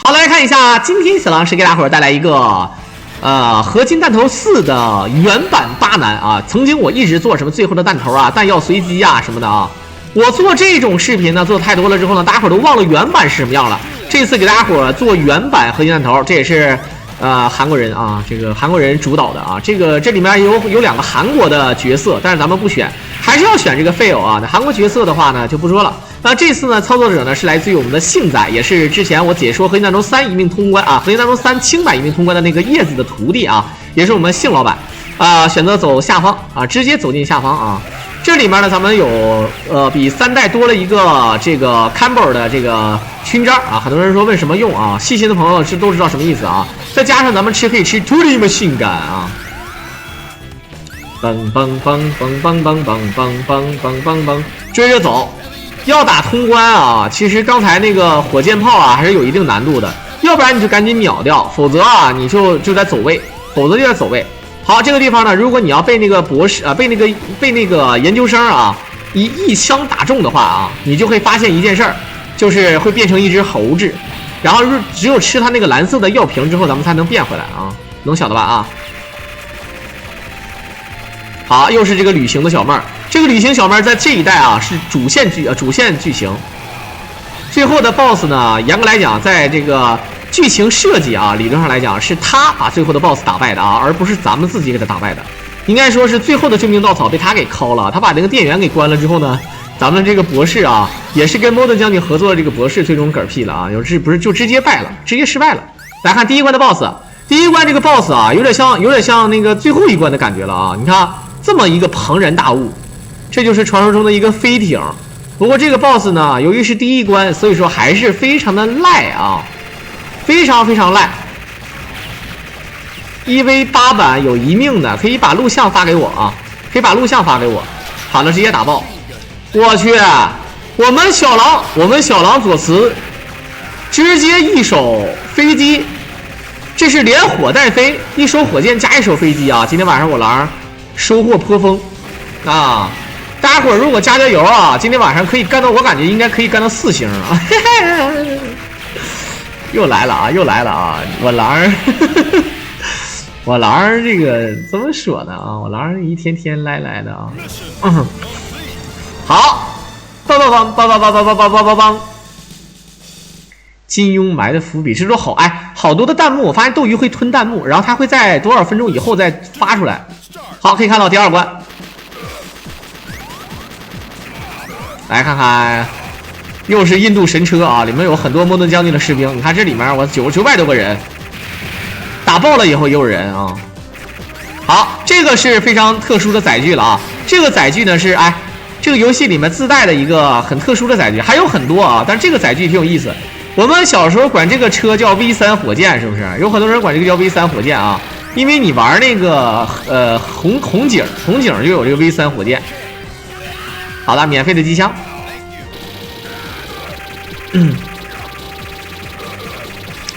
好，来看一下，今天小狼是给大伙儿带来一个合金弹头4的原版8难啊。曾经我一直做什么最后的弹头啊、弹药随机啊什么的啊。我做这种视频呢，做的太多了之后呢，大家伙儿都忘了原版是什么样了。这次给大家伙儿做原版合金弹头，这也是韩国人啊，这个韩国人主导的啊。这里面有2个韩国的角色，但是咱们不选，还是要选这个 fail 啊。那韩国角色的话呢，就不说了。那这次呢，操作者呢是来自于我们的信仔，也是之前我解说合金弹头3一命通关啊，合金弹头3轻版一命通关的那个叶子的徒弟啊，也是我们信老板啊，选择走下方啊，直接走进下方啊。这里面呢，咱们有比3代多了一个这个 combo 的这个勋章啊，很多人说问什么用啊？细心的朋友都知道什么意思啊。再加上咱们可以吃图里么性感啊，嘣嘣嘣嘣嘣嘣嘣嘣嘣嘣嘣，追着走。要打通关啊，其实刚才那个火箭炮啊还是有一定难度的，要不然你就赶紧秒掉，否则啊你就在走位，好，这个地方呢，如果你要被那个博士啊，被那个研究生啊一枪打中的话啊，你就会发现一件事儿，就是会变成一只猴子，然后只有吃它那个蓝色的药瓶之后，咱们才能变回来啊，能晓得吧啊？好，又是这个旅行的小妹儿。这个旅行小妹在这一代啊是主线剧情。最后的 BOSS 呢，严格来讲，在这个剧情设计啊，理论上来讲是他把最后的 BOSS 打败的啊，而不是咱们自己给他打败的。应该说是最后的救命稻草被他给敲了，他把那个电源给关了之后呢，咱们这个博士啊，也是跟 Modern 将军合作的这个博士最终嗝屁了啊，就直接败了，直接失败了。来看第一关的 BOSS， 第一关这个 BOSS 啊，有点像那个最后一关的感觉了啊，你看这么一个庞然大物。这就是传说中的一个飞艇，不过这个 BOSS 呢，由于是第一关，所以说还是非常的赖啊，非常赖。1v8版有1命的，可以把录像发给我啊，好了，直接打爆。我去，我们小狼左慈直接一手飞机，这是连火带飞，一手火箭加一手飞机啊！今天晚上我狼收获颇丰啊！大家伙儿如果加油啊，今天晚上可以干到，我感觉应该可以干到4星啊！又来了啊！我狼这个怎么说呢啊？我狼一天天来的啊！好，梆！金庸埋的伏笔，这都好好多的弹幕，我发现斗鱼会吞弹幕，然后它会在多少分钟以后再发出来。好，可以看到第2关。来看看，又是印度神车啊！里面有很多摩登将军的士兵。你看这里面我900多个人，打爆了以后也有人啊。好，这个是非常特殊的载具了啊！这个载具呢是这个游戏里面自带的一个很特殊的载具，还有很多啊，但是这个载具挺有意思。我们小时候管这个车叫 V3 火箭，是不是？有很多人管这个叫 V3 火箭啊，因为你玩那个红警就有这个 V3 火箭。好了，免费的机枪。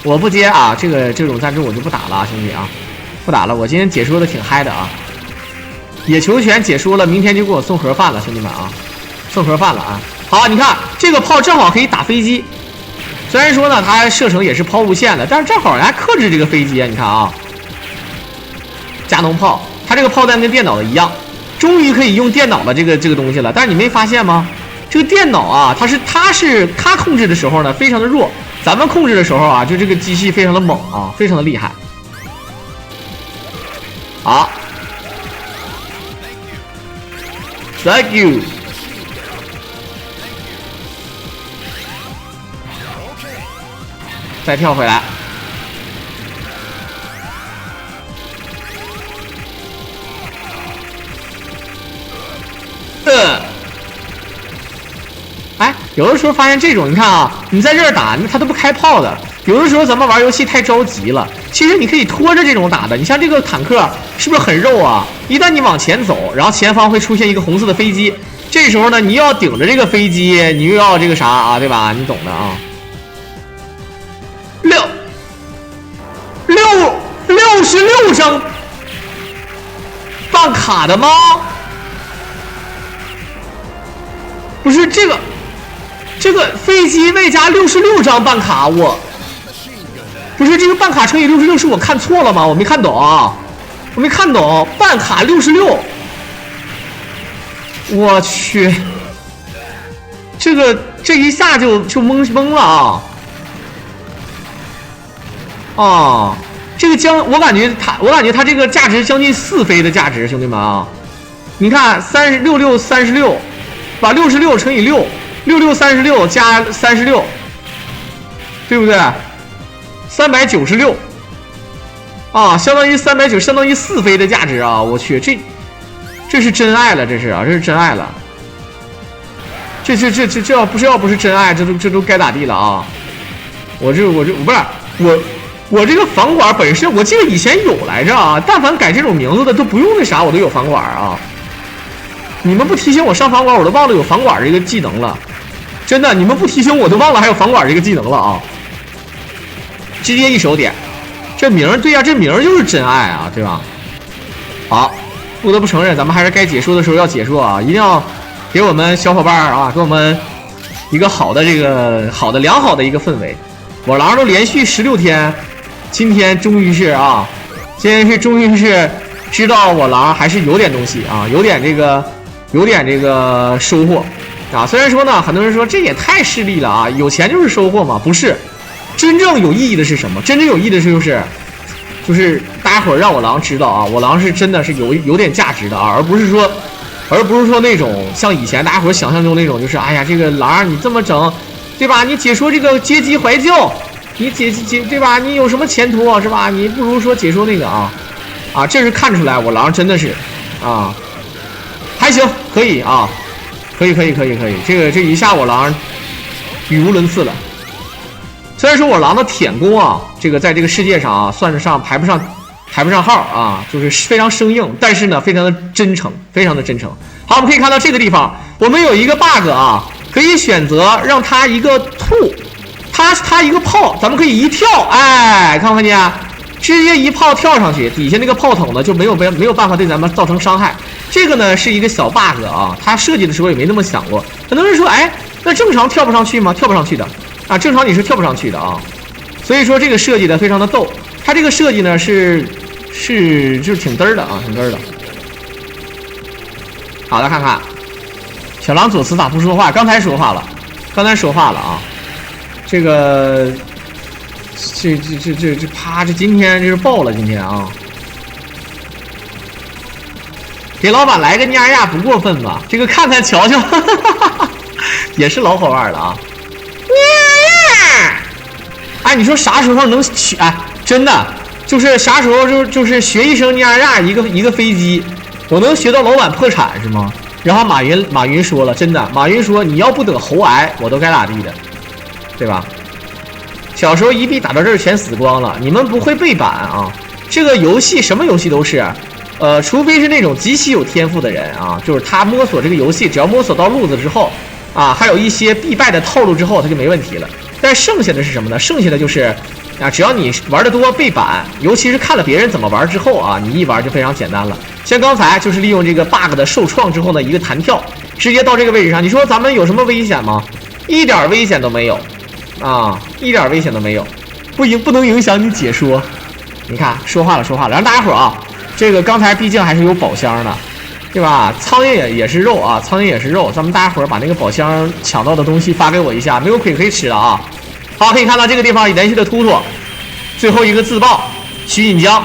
我不接啊，这种赞助我就不打了啊，兄弟啊，不打了。我今天解说的挺嗨的啊，野球拳解说了，明天就给我送盒饭了，兄弟们啊，送盒饭了啊。好，你看这个炮正好可以打飞机，虽然说呢它射程也是抛物线的，但是正好还克制这个飞机啊。你看啊，加农炮，它这个炮弹跟电脑的一样。终于可以用电脑的这个东西了，但是你没发现吗？这个电脑啊，它控制的时候呢，非常的弱，咱们控制的时候啊，就这个机器非常的猛啊，非常的厉害。好 ，Thank you。再跳回来。有的时候发现这种，你看啊，你在这儿打，它都不开炮的。有的时候咱们玩游戏太着急了，其实你可以拖着这种打的。你像这个坦克，是不是很肉啊？一旦你往前走，然后前方会出现一个红色的飞机，这时候呢，你又要顶着这个飞机，你又要这个啥啊，对吧？你懂的啊。66张办卡的吗？不是这个飞机外加66张办卡，不是这个半卡乘以66是我看错了吗？我没看懂啊，我没看懂，半卡66，我去，这一下就懵了啊！哦，这个我感觉它这个价值将近4飞的价值，兄弟们啊！你看36，把66乘以6，6636加36，对不对？396啊，相当于390，相当于4飞的价值啊！我去，这是真爱了，这是啊，这是真爱了。这要不是真爱，这都该咋地了啊！我这个房管本身，我记得以前有来着啊，但凡改这种名字的都不用那啥，我都有房管啊。你们不提醒我上房管，我都忘了有房管这个技能了。真的，你们不提醒我都忘了还有房管这个技能了啊！直接一手点，这名对呀，这名就是真爱啊，对吧？好，不得不承认，咱们还是该解说的时候要解说啊，一定要给我们小伙伴啊，给我们一个良好的一个氛围。我狼都连续16天，今天终于是知道我狼还是有点东西啊，有点这个收获啊。虽然说呢，很多人说这也太势利了啊，有钱就是收获嘛，不是。真正有意义的是什么？真正有意义的就是大家伙让我狼知道啊，我狼是真的是有点价值的啊，而不是说那种像以前大家伙想象中那种，就是哎呀这个狼你这么整，对吧？你解说这个阶级怀旧，你解对吧？你有什么前途是吧？你不如说解说那个啊，这是看出来我狼真的是啊，还行，可以啊，可以，这一下我狼语无伦次了。虽然说我狼的舔攻啊，这个在这个世界上啊，算得上排不上号啊，就是非常生硬，但是呢，非常的真诚，非常的真诚。好，我们可以看到这个地方，我们有一个 bug 啊，可以选择让它一个吐，它一个炮，咱们可以一跳，哎，看没看见？直接一炮跳上去，底下那个炮筒呢就没有办法对咱们造成伤害。这个呢是一个小 bug 啊，它设计的时候也没那么想过。很多人说，哎，那正常跳不上去吗？跳不上去的。啊，正常你是跳不上去的啊，所以说这个设计的非常的逗。它这个设计呢就是挺嘚儿的啊，挺嘚儿的。好，来看看小狼左慈咋不说话？刚才说话了啊。这个啪，这今天这是爆了，今天啊，给老板来个nha呀，不过分吧？这个看看瞧瞧，也是老伙伴了啊。哎，你说啥时候能学？哎，真的就是啥时候就是学一声nha呀，一个飞机，我能学到老板破产是吗？然后马云说了，真的，马云说你要不得喉癌，我都该咋地的，对吧？小时候一币打到这儿全死光了，你们不会背板啊？这个游戏什么游戏都是，除非是那种极其有天赋的人啊，就是他摸索这个游戏，只要摸索到路子之后啊，还有一些必败的套路之后，他就没问题了。但剩下的是什么呢？剩下的就是啊，只要你玩得多背板，尤其是看了别人怎么玩之后啊，你一玩就非常简单了。像刚才就是利用这个 bug 的受创之后呢，一个弹跳，直接到这个位置上。你说咱们有什么危险吗？一点危险都没有啊，一点危险都没有，不能影响你解说。你看说话了，让大家伙啊，这个刚才毕竟还是有宝箱的，对吧？苍蝇也是肉啊，苍蝇也是肉。咱们大家伙把那个宝箱抢到的东西发给我一下，没有亏可以吃的啊。好，可以看到这个地方连续的突突，最后一个自爆，徐锦江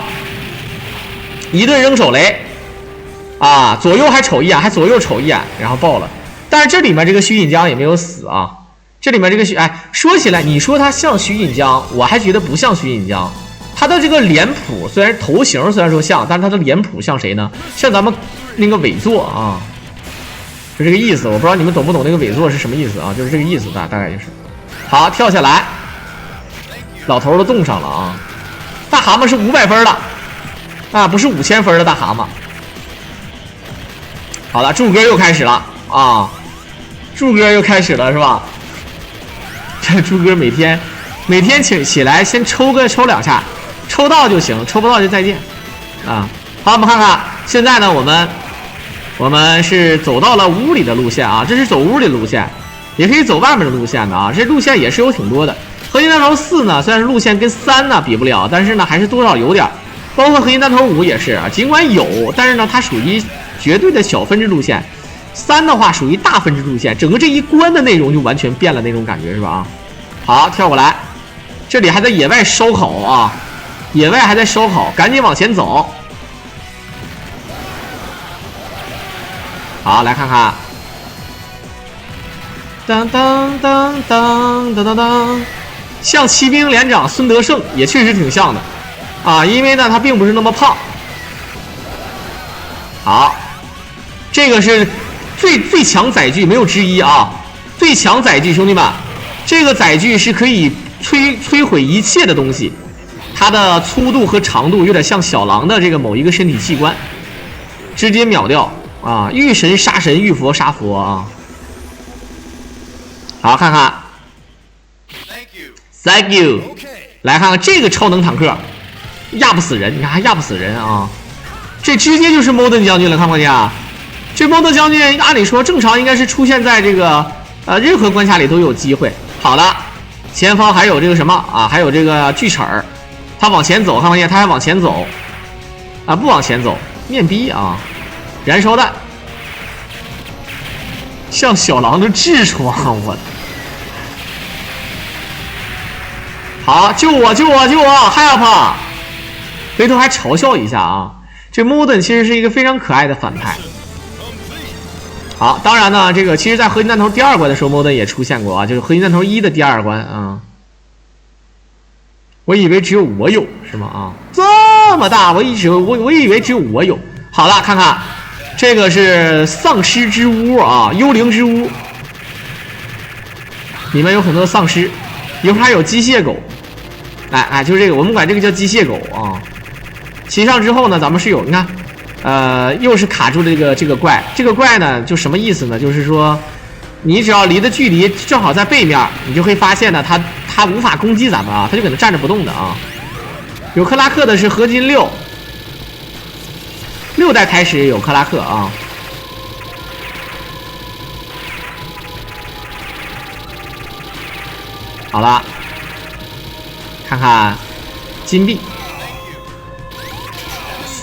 一顿扔手雷啊，左右还瞅一眼，然后爆了。但是这里面这个徐锦江也没有死啊，这里面这个说起来，你说他像徐锦江，我还觉得不像徐锦江。他的这个脸谱虽然头型虽然说像，但是他的脸谱像谁呢？像咱们那个尾座啊，就这个意思。我不知道你们懂不懂那个尾座是什么意思啊？就是这个意思，大概就是。好，跳下来，老头都冻上了啊！大蛤蟆是500分的啊，不是5000分的大蛤蟆。好了，柱哥又开始了啊！柱哥又开始了是吧？这柱哥每天起来先抽2下，抽到就行，抽不到就再见啊！好，我们看看现在呢，我们是走到了屋里的路线啊，这是走屋里的路线。也可以走外面的路线的啊，这路线也是有挺多的。合金弹头4呢，虽然是路线跟3呢比不了，但是呢还是多少有点。包括合金弹头5也是啊，尽管有，但是呢它属于绝对的小分支路线。3的话属于大分支路线，整个这一关的内容就完全变了那种感觉是吧？啊，好，跳过来，这里还在野外烧烤啊，野外还在烧烤，赶紧往前走。好，来看看，当当当当当当当，像骑兵连长孙德胜也确实挺像的啊，因为呢他并不是那么胖。好，这个是最强载具，没有之一啊！最强载具，兄弟们，这个载具是可以摧毁一切的东西，它的粗度和长度有点像小狼的这个某一个身体器官，直接秒掉啊！遇神杀神，遇佛杀佛啊！好，看看 ，Thank you， 来看看这个超能坦克，压不死人，你看还压不死人啊！这直接就是 Modern 将军了，看不见啊？这猫德将军按理说正常应该是出现在这个任何关卡里都有机会。好了，前方还有这个什么啊？还有这个锯齿儿，他往前走，看不见？他还往前走啊？不往前走，面逼啊！燃烧弹，像小狼的痔疮，我。好，救我！救我！救我 ！Help！ 回头还嘲笑一下啊！这 Modern 其实是一个非常可爱的反派。好，当然呢，这个其实在合金弹头第2关的时候 ，Modern 也出现过啊，就是合金弹头1的第2关啊。我以为只有我有，是吗？啊，这么大，我以为只有我有。好了，看看，这个是丧尸之屋啊，幽灵之屋，里面有很多丧尸，一会儿还有机械狗，就是这个，我们管这个叫机械狗啊。骑上之后呢，咱们是有，你看。又是卡住了这个怪，这个怪呢就什么意思呢？就是说，你只要离的距离正好在背面，你就会发现呢，它无法攻击咱们啊，它就搁那站着不动的啊。有克拉克的是合金6代开始也有克拉克啊。好了，看看金币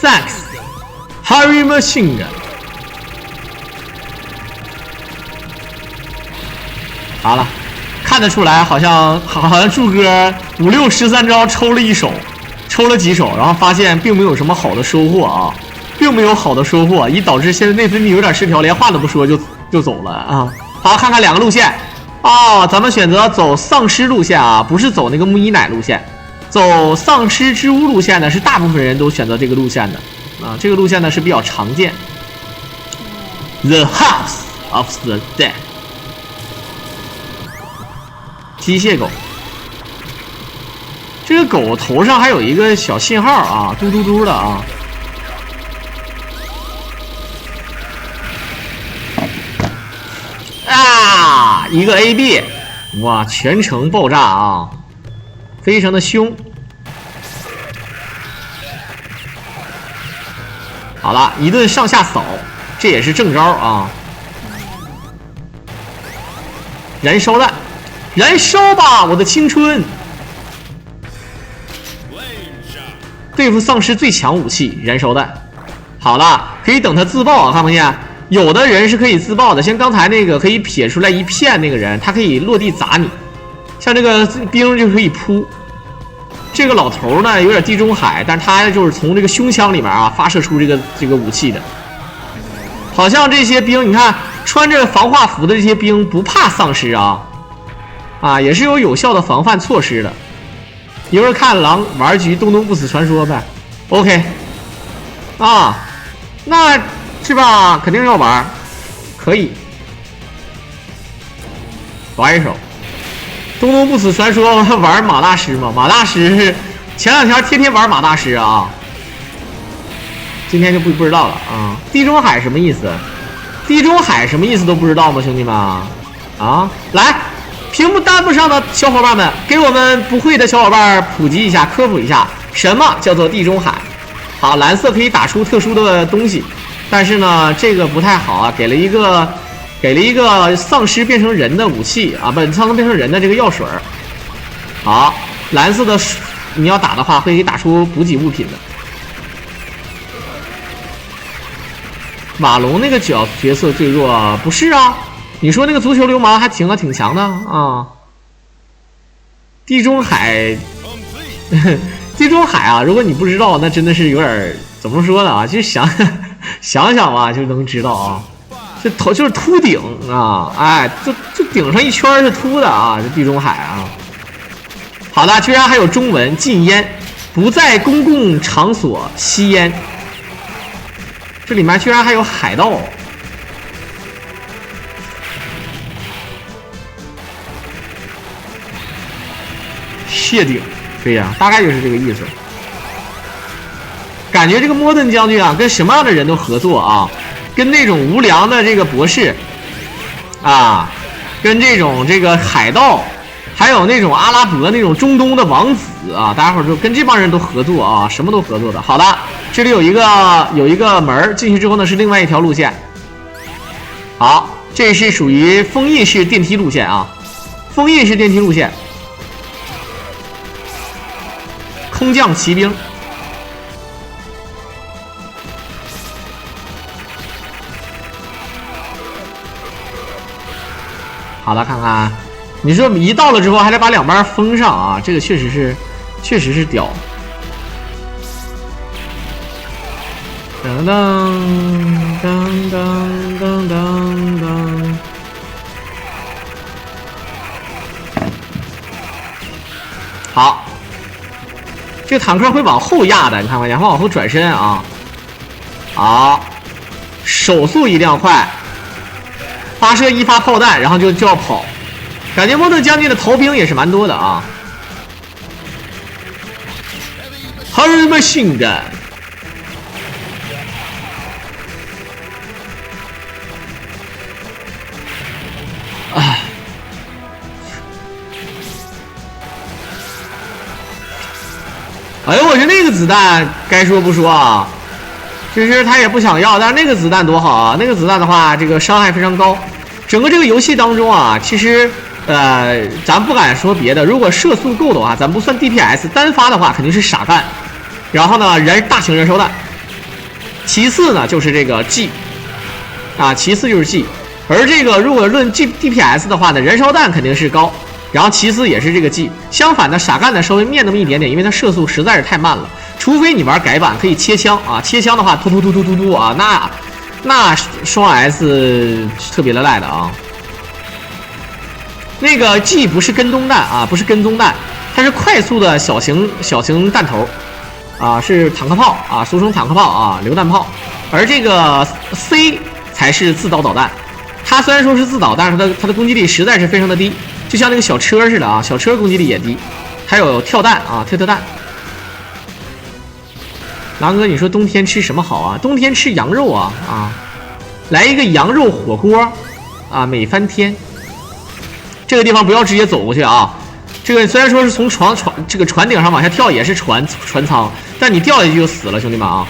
，Thanks。Harry Machine Gun， 好了，看得出来，好像柱哥5、6、13招抽了一手，抽了几手，然后发现并没有什么好的收获啊，并没有好的收获，以导致现在内分泌有点失调，连话都不说就走了啊。好，看看2个路线啊，咱们选择走丧尸路线啊，不是走那个木伊奶路线，走丧尸之屋路线呢，是大部分人都选择这个路线的。啊，这个路线呢是比较常见。The House of the Dead， 机械狗，这个狗头上还有一个小信号啊，嘟嘟嘟的啊。啊，一个 AB， 哇，全程爆炸啊，非常的凶。好了，一顿上下扫，这也是正招啊！燃烧弹，燃烧吧，我的青春！对付丧尸最强武器，燃烧弹。好了，可以等他自爆啊，看不见？有的人是可以自爆的，像刚才那个可以撇出来一片那个人，他可以落地砸你，像这个兵就可以扑。这个老头呢有点地中海，但是他就是从这个胸腔里面啊发射出这个武器的。好像这些兵，你看穿着防化服的这些兵不怕丧尸啊，也是有效的防范措施的。一会儿看狼玩局东东不死传说呗 ，OK， 啊，那是吧？肯定要玩，可以玩一手。东东不死传说玩马大师吗？马大师前2天天天玩马大师啊，今天就不知道了啊。地中海什么意思？地中海什么意思都不知道吗，兄弟们啊？来，屏幕弹幕上的小伙伴们，给我们不会的小伙伴普及一下、科普一下，什么叫做地中海？好，蓝色可以打出特殊的东西，但是呢，这个不太好啊，给了一个丧尸变成人的武器啊，不，丧尸变成人的这个药水。好，蓝色的你要打的话，会给打出补给物品的。瓦隆那个角色最弱啊？不是啊，你说那个足球流氓还挺强的啊。地中海，地中海啊！如果你不知道，那真的是有点怎么说呢啊？就想想吧，就能知道啊。这头就是秃顶啊，哎，就顶上一圈是秃的啊，这地中海啊。好的，居然还有中文禁烟，不在公共场所吸烟。这里面居然还有海盗。谢顶，对呀，大概就是这个意思。感觉这个莫顿将军啊，跟什么样的人都合作啊？跟那种无良的这个博士啊，跟这个海盗，还有那种阿拉伯那种中东的王子啊，大家伙儿就跟这帮人都合作啊，什么都合作的。好的，这里有一个门进去之后呢，是另外一条路线。好，这是属于封印式电梯路线啊，封印式电梯路线。空降骑兵，好了，看看，你说一到了之后还得把两边封上啊，这个确实是屌。噔噔噔噔噔噔噔，好。这个坦克会往后压的，你看看，然后往后转身啊，好，手速一定要快，发射一发炮弹，然后就要跑。感觉莫顿将军的逃兵也是蛮多的啊。Hard machine gun， 哎。哎呦我去，那个子弹该说不说啊，其实他也不想要，但是那个子弹多好啊！那个子弹的话，这个伤害非常高。整个这个游戏当中啊，其实咱不敢说别的，如果射速够的话，咱不算 DPS， 单发的话肯定是傻干。然后呢，大型燃烧弹。其次呢就是这个 G， 啊，其次就是 G。而这个如果论 DPS 的话呢，燃烧弹肯定是高。然后其次也是这个 G， 相反的傻干的稍微面那么一点点，因为它射速实在是太慢了。除非你玩改版可以切枪啊，切枪的话突突突突突突啊，那双 S 特别的赖的啊。那个 G 不是跟踪弹啊，不是跟踪弹，它是快速的小型弹头啊，是坦克炮啊，俗称坦克炮啊，榴弹炮。而这个 C 才是自导导弹，它虽然说是自导，但是它的攻击力实在是非常的低。就像那个小车似的啊，小车攻击力也低，还有跳弹啊，特弹。狼哥，你说冬天吃什么好啊？冬天吃羊肉啊啊，来一个羊肉火锅啊，美翻天。这个地方不要直接走过去啊，这个虽然说是从这个船顶上往下跳也是船舱，但你掉下去就死了，兄弟们啊。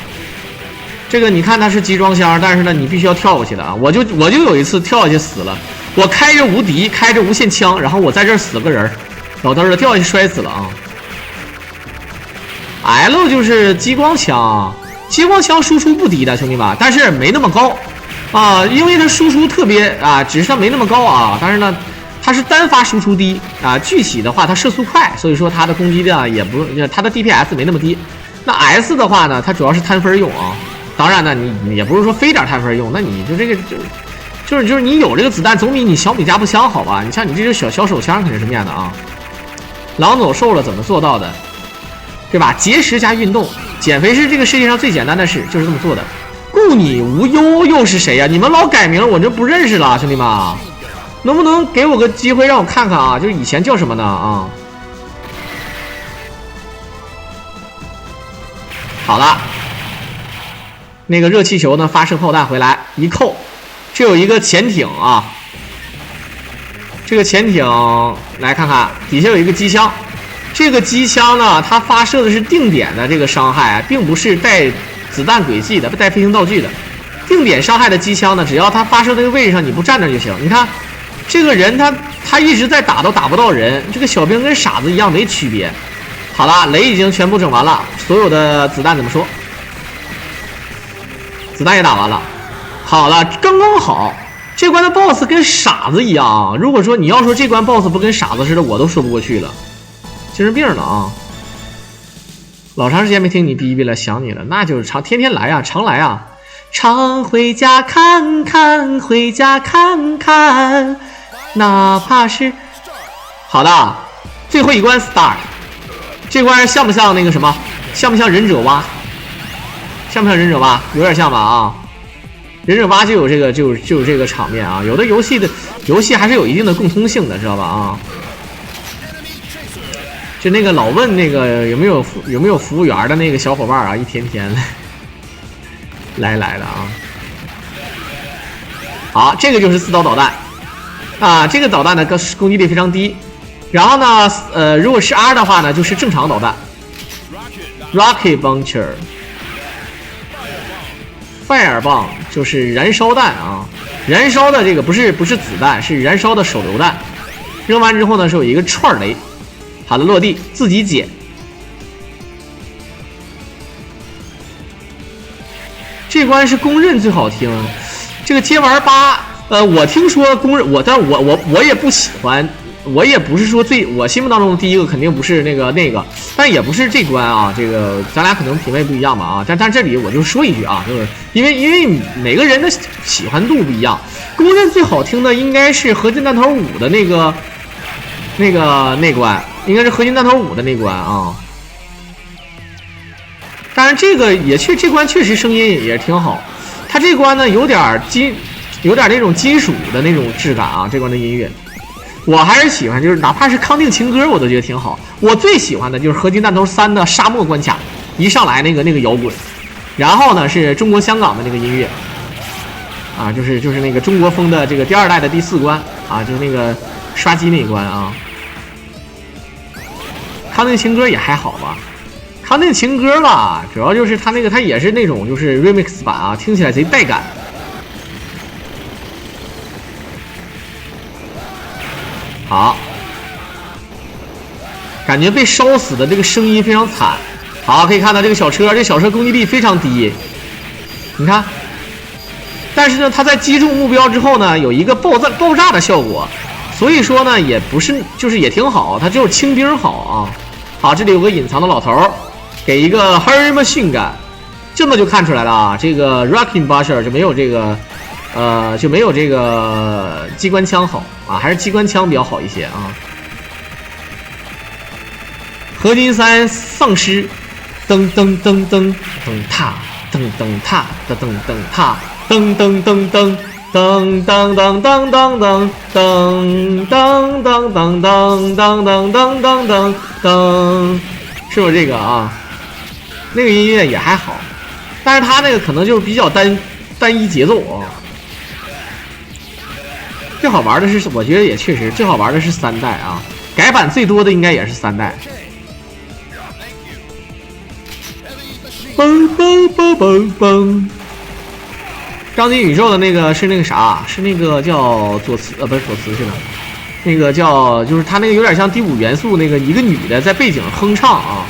这个你看它是集装箱，但是呢你必须要跳过去的啊。我就有一次跳下去死了。我开着无敌，开着无限枪，然后我在这儿死了个人，老头儿掉下去摔死了啊。L 就是激光枪，激光枪输出不低的兄弟们，但是没那么高啊，因为它输出特别啊，只是它没那么高啊，但是呢，它是单发输出低啊，具体的话它射速快，所以说它的攻击量也不，它的 DPS 没那么低。那 S 的话呢，它主要是摊分用啊，当然呢，你也不是说非得摊分用，那你就这个就是你有这个子弹总比你小米加步枪好吧？你像你这种小手枪肯定是面的啊。狼走瘦了怎么做到的？对吧？节食加运动，减肥是这个世界上最简单的事，就是这么做的。顾你无忧又是谁呀？你们老改名，我就不认识了，兄弟们，能不能给我个机会让我看看啊？就是以前叫什么呢啊？好了，那个热气球呢，发射炮弹回来一扣。这有一个潜艇啊，这个潜艇来看看，底下有一个机枪，这个机枪呢，它发射的是定点的这个伤害，并不是带子弹轨迹的，不带飞行道具的。定点伤害的机枪呢，只要它发射那个位置上你不站着就行。你看，这个人他一直在打都打不到人，这个小兵跟傻子一样没区别。好了，雷已经全部整完了，所有的子弹怎么说？子弹也打完了。好了，刚刚好。这关的 BOSS 跟傻子一样，如果说你要说这关 BOSS 不跟傻子似的，我都说不过去了。精神病了啊！老长时间没听你逼逼了，想你了，那就是天天来啊，常来啊。常回家看看，回家看看，哪怕是好的。最后一关 start， 这关像不像那个什么？像不像忍者蛙？像不像忍者蛙？有点像吧啊！忍者蛙就有这个就有这个场面啊。有的游戏还是有一定的共通性的，知道吧啊？就那个老问那个有没有服务员的那个小伙伴啊，一天天来的啊。好，这个就是4刀导弹啊，这个导弹的攻击力非常低。然后呢，如果是 R 的话呢，就是正常导弹 ，Rocket Launcher。Fire 棒就是燃烧弹啊，燃烧的这个不是子弹，是燃烧的手榴弹。扔完之后呢，是有一个串雷。好的，落地自己捡。这关是公认最好听。这个接玩8，我听说公认但我也不喜欢。我也不是说我心目当中的第一个肯定不是那个，但也不是这关啊。这个咱俩可能品味不一样吧啊。但这里我就说一句啊，就是因为每个人的喜欢度不一样，公认最好听的应该是合金弹头5的那关，应该是合金弹头5的那关啊。当然这个这关确实声音也挺好，它这关呢有点那种金属的那种质感啊，这关的音乐。我还是喜欢，就是哪怕是康定情歌，我都觉得挺好。我最喜欢的就是合金弹头3的沙漠关卡，一上来那个摇滚，然后呢是中国香港的那个音乐，啊，就是那个中国风的这个第2代的第4关啊，就是那个刷机那一关啊。康定情歌也还好吧，康定情歌吧，主要就是它也是那种就是 remix 版啊，听起来贼带感。好，感觉被烧死的这个声音非常惨。好，可以看到这个小车攻击力非常低，你看。但是呢，它在击中目标之后呢，有一个爆炸的效果，所以说呢，也不是就是也挺好，它就是轻兵好啊。好，这里有个隐藏的老头，给一个 Herm 性感，这么就看出来了啊。这个 Rocking Busher 就没有这个。就没有这个机关枪好啊，还是机关枪比较好一些啊。合金3丧尸，噔噔噔噔噔踏，噔噔踏，噔噔噔踏，噔噔噔噔噔噔噔噔噔噔噔噔噔噔噔噔噔噔噔，是不是这个啊？那个音乐也还好，但是它那个可能就是比较单一节奏啊。最好玩的是，我觉得也确实最好玩的是3代啊，改版最多的应该也是3代。嘣嘣嘣嘣嘣！张晋宇宙的那个是那个啥，是那个叫左慈不是左慈是吧？那个叫就是他那个有点像第5元素那个一个女的在背景哼唱啊。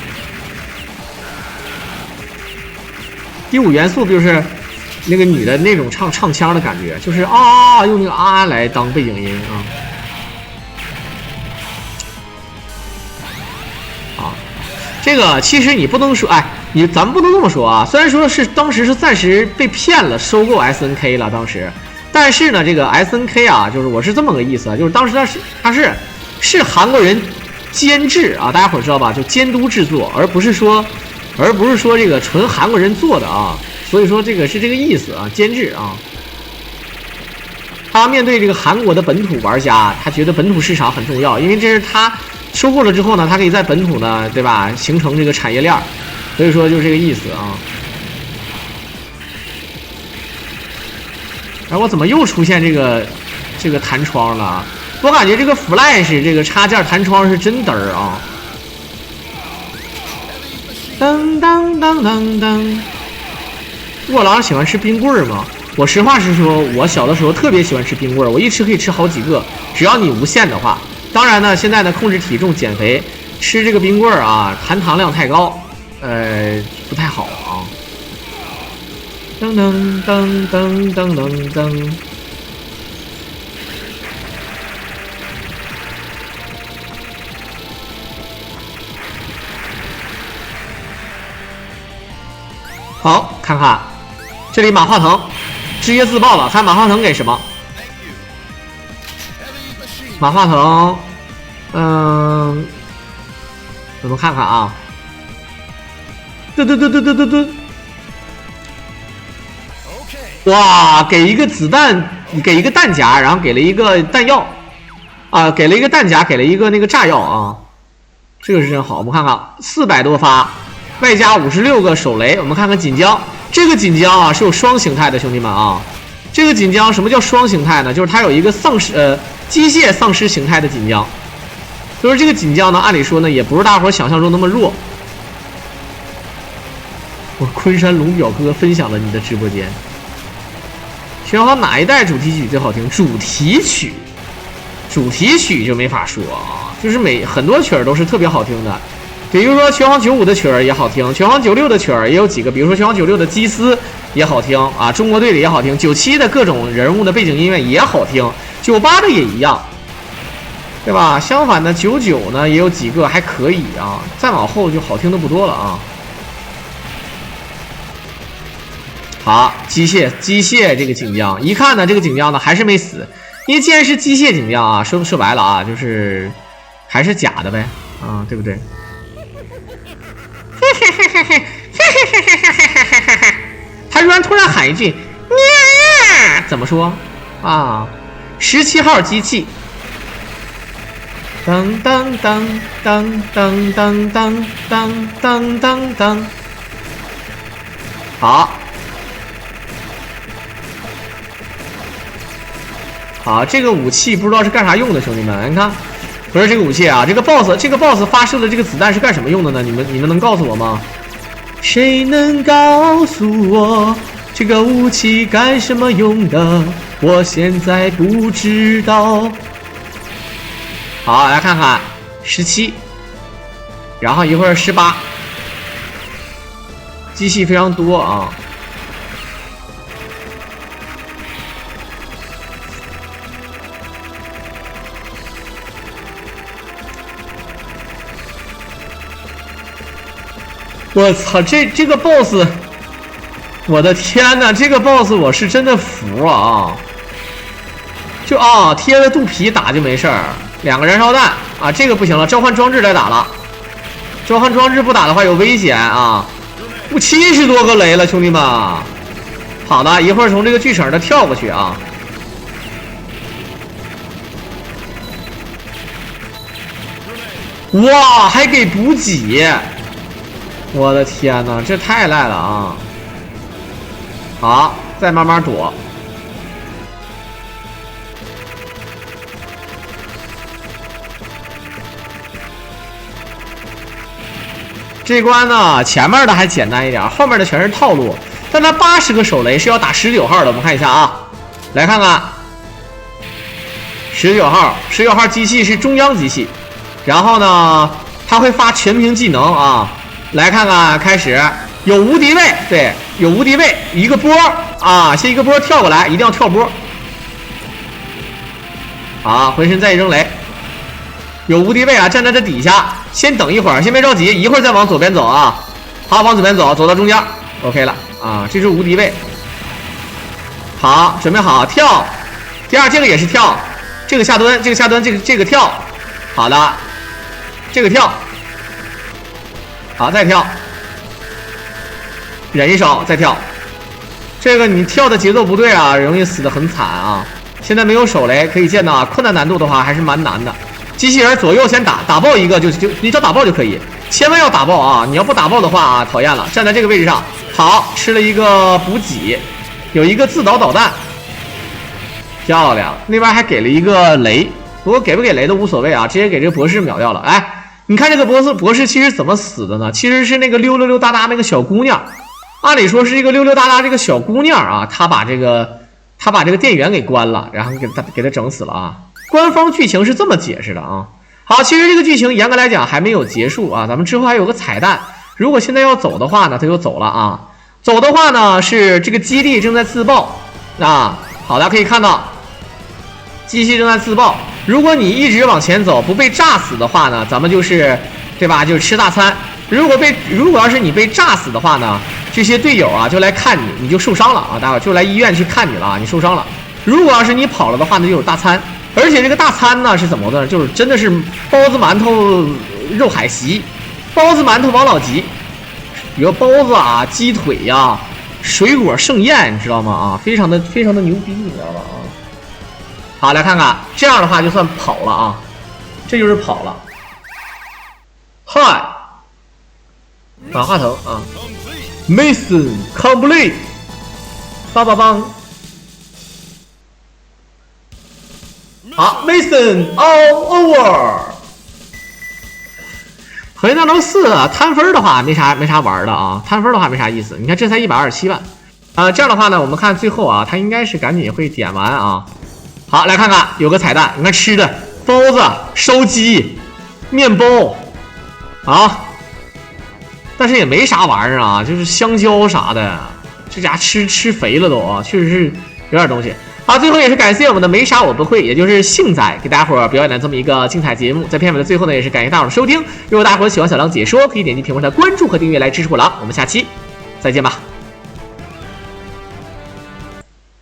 第5元素不就是那个女的那种唱腔的感觉，就是啊用那个啊来当背景音啊。这个其实你不能说，咱们不能这么说啊。虽然说是当时是暂时被骗了，收购 SNK 了当时，但是呢，这个 SNK 啊，就是我是这么个意思啊，就是当时它是韩国人监制啊，大家伙知道吧？就监督制作，而不是说这个纯韩国人做的啊。所以说这个是这个意思啊，监制啊。他面对这个韩国的本土玩家，他觉得本土市场很重要，因为这是他收购了之后呢，他可以在本土呢，对吧，形成这个产业链，所以说就是这个意思啊。我怎么又出现这个弹窗了？我感觉这个 Flash 这个插件弹窗是真嘚儿啊！噔噔噔噔噔。卧狼喜欢吃冰棍吗？我实话实说，我小的时候特别喜欢吃冰棍儿，我一吃可以吃好几个，只要你无限的话。当然呢，现在呢控制体重减肥，吃这个冰棍儿啊，含糖量太高，不太好啊。噔噔噔噔噔噔噔。好，看看这里马化腾直接自爆了，看马化腾给什么？马化腾，我们看看啊，对，哇，给一个子弹，给一个弹夹，然后给了一个弹药，啊，给了一个弹夹，给了一个那个炸药啊，这个是真好。我们看看400多发，外加56个手雷。我们看看锦江，这个锦江啊是有双形态的，兄弟们啊，这个锦江什么叫双形态呢？就是它有一个机械丧尸形态的锦江。所以说这个锦江呢，按理说呢也不是大伙想象中那么弱。我昆山龙表哥分享了你的直播间。选好哪一代主题曲最好听？主题曲就没法说啊，就是很多曲儿都是特别好听的。比如说拳皇95的曲儿也好听，拳皇96的曲儿也有几个，比如说拳皇96的基斯也好听啊，中国队的也好听，97的各种人物的背景音乐也好听，98的也一样，对吧？相反的99呢也有几个还可以啊，再往后就好听的不多了啊。好，机械这个锦江，一看呢这个锦江呢还是没死，因为既然是机械锦江啊，说白了啊，就是还是假的呗啊，对不对？他突然喊一句喵，怎么说啊？17号机器，当当当当当当当当当当当，好。好，这个武器不知道是干啥用的，兄弟们，你看，不是这个武器啊，这个 boss 发射的这个子弹是干什么用的呢？你们能告诉我吗？谁能告诉我这个武器干什么用的？我现在不知道。好，来看看17，然后一会儿18，机器非常多啊。我操，这个 boss， 我的天哪，这个 boss 我是真的服啊！就啊，贴着肚皮打就没事儿，2个燃烧弹啊，这个不行了，召唤装置来打了，召唤装置不打的话有危险啊！我70多个雷了，兄弟们，好的，一会儿从这个巨绳的跳过去啊！哇，还给补给！我的天哪，这太赖了啊！好，再慢慢躲。这关呢，前面的还简单一点，后面的全是套路。但它80个手雷是要打19号的，我们看一下啊，来看看19号机器是中央机器，然后呢，它会发全屏技能啊。来看看，开始有无敌位，对，有无敌位，一个波啊，先一个波跳过来，一定要跳波。好，浑身再一扔雷，有无敌位啊，站在这底下，先等一会儿，先别着急，一会儿再往左边走啊。好，往左边走，走到中间 ，OK 了啊，这是无敌位。好，准备好跳，第二这个也是跳，这个下蹲，这个跳，好的，这个跳。好，再跳，忍一手，再跳。这个你跳的节奏不对啊，容易死得很惨啊。现在没有手雷，可以见到啊，困难难度的话还是蛮难的。机器人左右先打爆一个就你找打爆就可以，千万要打爆啊！你要不打爆的话啊，讨厌了。站在这个位置上，好，吃了一个补给，有一个自导导弹，漂亮。那边还给了一个雷，不过给不给雷都无所谓啊，直接给这个博士秒掉了。哎。你看这个博士其实怎么死的呢？其实是那个溜溜溜达达那个小姑娘，按理说是一个溜溜达达这个小姑娘啊，她把这个店员给关了，然后给她整死了啊。官方剧情是这么解释的啊。好，其实这个剧情严格来讲还没有结束啊，咱们之后还有个彩蛋。如果现在要走的话呢，他就走了啊。走的话呢，是这个基地正在自爆啊。好，大家可以看到，机器正在自爆。如果你一直往前走，不被炸死的话呢，咱们就是对吧？就是吃大餐。如果要是你被炸死的话呢，这些队友啊就来看你，你就受伤了啊，待会儿就来医院去看你了啊，你受伤了。如果要是你跑了的话呢，就有大餐。而且这个大餐呢是怎么的呢？就是真的是包子、馒头、肉海席，包子、馒头、王老吉，比如包子啊、鸡腿呀、水果盛宴，你知道吗？啊，非常的牛逼，你知道吗？啊，好，来看看，这样的话就算跑了啊，这就是跑了。嗨，打话头啊 ，Mission complete， 棒棒棒。好 ，Mission all over。合金弹头4啊，摊分的话没啥玩的啊，摊分的话没啥意思。你看这才127万，这样的话呢，我们看最后啊，他应该是赶紧会点完啊。好，来看看有个彩蛋，你看吃的包子、烧鸡、面包，啊，但是也没啥玩意儿啊，就是香蕉啥的，这家吃肥了都啊，确实是有点东西。好，最后也是感谢我们的没啥我不会，也就是杏仔给大家伙儿表演的这么一个精彩节目。在片尾的最后呢，也是感谢大伙儿的收听。如果大家伙儿喜欢小狼解说，可以点击屏幕上的关注和订阅来支持我狼。我们下期再见吧。